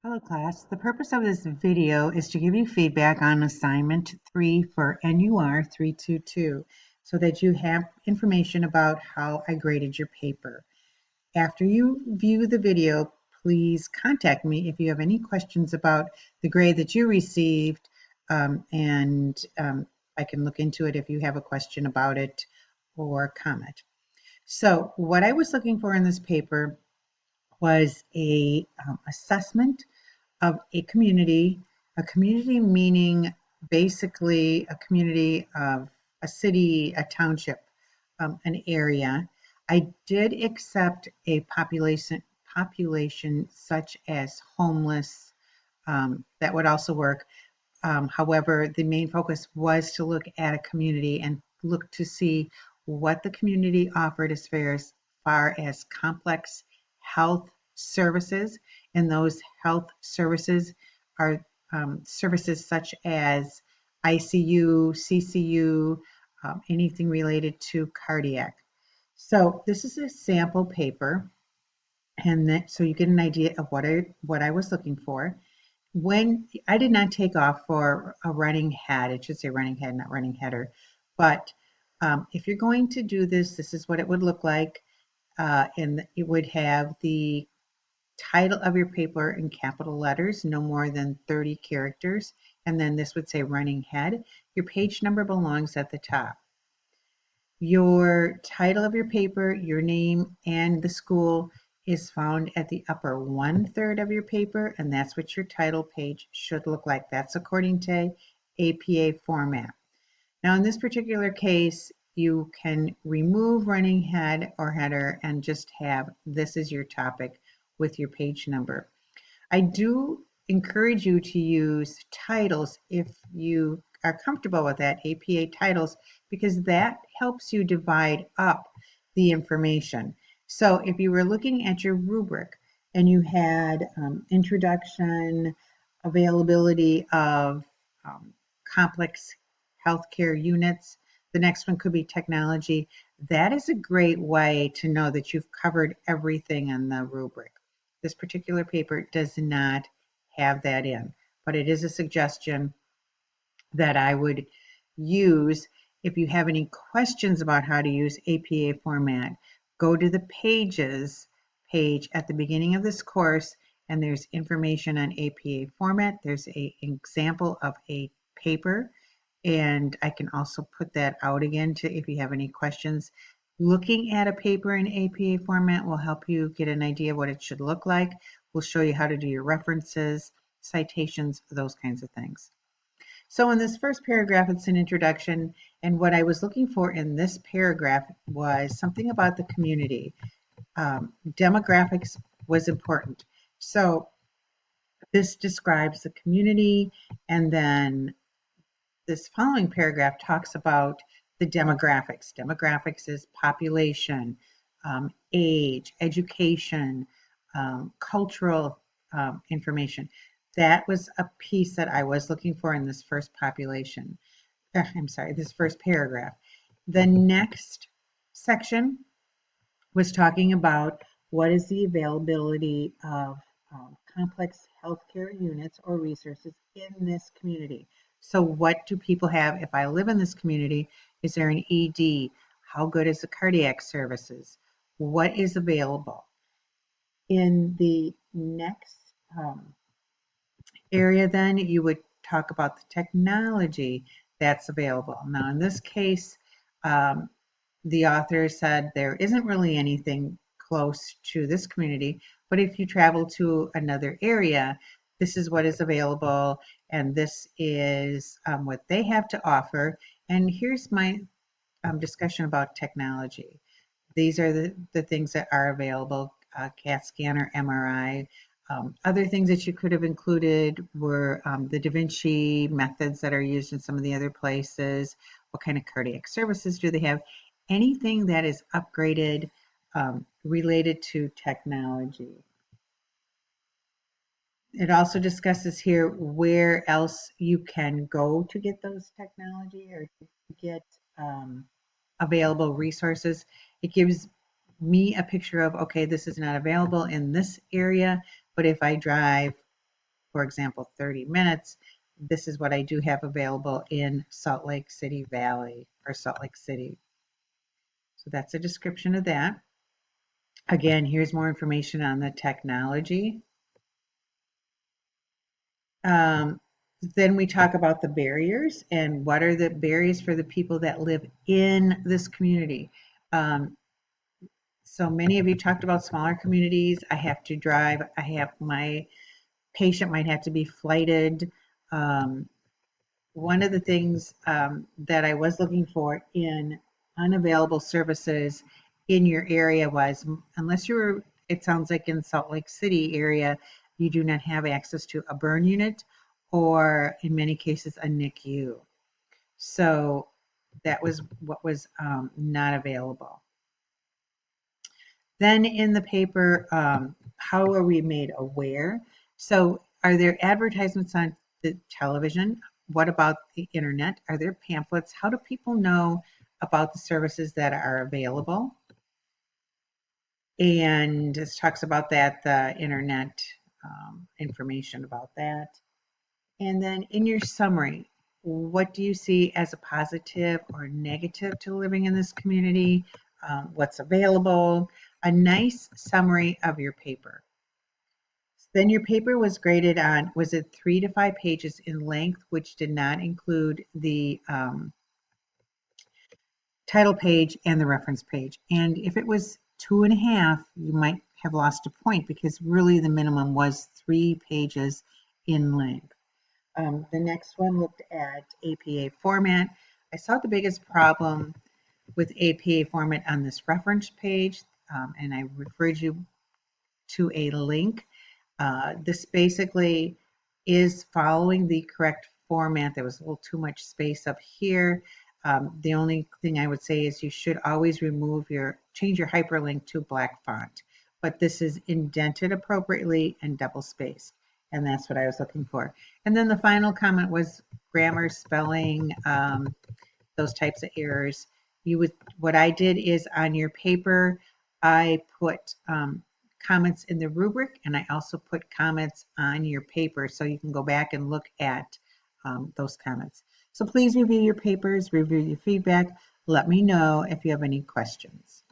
Hello class, the purpose of this video is to give you feedback on assignment 3 for NUR 322 so that you have information about how I graded your paper. After you view the video, please contact me if you have any questions about the grade that you received, and I can look into it if you have a question about it or comment. So what I was looking for in this paper was a assessment of a community meaning basically a community of a city, a township, an area. I did accept a population such as homeless. That would also work. However, the main focus was to look at a community and look to see what the community offered as far as complex health services. And those health services are services such as ICU, CCU, anything related to cardiac. So this is a sample paper, and so you get an idea of what I was looking for. When I did not take off for a running head, it should say running head, not running header. But if you're going to do this, this is what it would look like. And it would have the title of your paper in capital letters, no more than 30 characters. And then this would say running head. Your page number belongs at the top. Your title of your paper, your name, and the school is found at the upper 1/3 of your paper, and that's what your title page should look like. That's according to APA format. Now, in this particular case, you can remove running head or header and just have this is your topic with your page number. I do encourage you to use titles if you are comfortable with that, APA titles, because that helps you divide up the information. So if you were looking at your rubric and you had introduction, availability of complex healthcare units, the next one could be technology. That is a great way to know that you've covered everything in the rubric. This particular paper does not have that in, but it is a suggestion that I would use. If you have any questions about how to use APA format, go to the pages page at the beginning of this course, and there's information on APA format. There's an example of a paper, and I can also put that out again to if you have any questions. Looking at a paper in APA format will help you get an idea of what it should look like. We'll show you how to do your references, citations, those kinds of things. So in this first paragraph, it's an introduction, and what I was looking for in this paragraph was something about the community. Demographics was important. So this describes the community, and then this following paragraph talks about the demographics. Demographics is population, age, education, cultural information. That was a piece that I was looking for in this first this first paragraph. The next section was talking about what is the availability of complex healthcare units or resources in this community. So what do people have? If I live in this community, is there an ED? How good is the cardiac services? What is available? In the next area, then you would talk about the technology that's available. Now, in this case, the author said there isn't really anything close to this community, but if you travel to another area, this is what is available, and this is what they have to offer. And here's my discussion about technology. These are the things that are available, CAT scanner, MRI. Other things that you could have included were the Da Vinci methods that are used in some of the other places. What kind of cardiac services do they have? Anything that is upgraded related to technology. It also discusses here where else you can go to get those technology or to get available resources. It gives me a picture of, okay, this is not available in this area, but if I drive for example, 30 minutes, this is what I do have available in Salt Lake City Valley or Salt Lake City. So that's a description of that. Again, here's more information on the technology. Um, then we talk about the barriers and what are the barriers for the people that live in this community. So many of you talked about smaller communities. I have to drive. I have my patient might have to be flighted. Um, One of the things that I was looking for in unavailable services in your area was, unless you were, it sounds like in Salt Lake City area, you do not have access to a burn unit or in many cases a NICU. So that was what was not available. Then in the paper, how are we made aware? So are there advertisements on the television? What about the internet? Are there pamphlets? How do people know about the services that are available? And this talks about that, the internet information about that. And then in your summary, what do you see as a positive or negative to living in this community? What's available? A nice summary of your paper. Then your paper was graded on, was it 3 to 5 pages in length, which did not include the title page and the reference page. And if it was 2.5, you might have lost a point because really the minimum was 3 pages in length. The next one looked at APA format. I saw the biggest problem with APA format on this reference page, and I referred you to a link. This basically is following the correct format. There was a little too much space up here. The only thing I would say is you should always change your hyperlink to black font, but this is indented appropriately and double spaced. And that's what I was looking for. And then the final comment was grammar, spelling, those types of errors. What I did is on your paper, I put comments in the rubric and I also put comments on your paper so you can go back and look at those comments. So please review your papers, review your feedback. Let me know if you have any questions.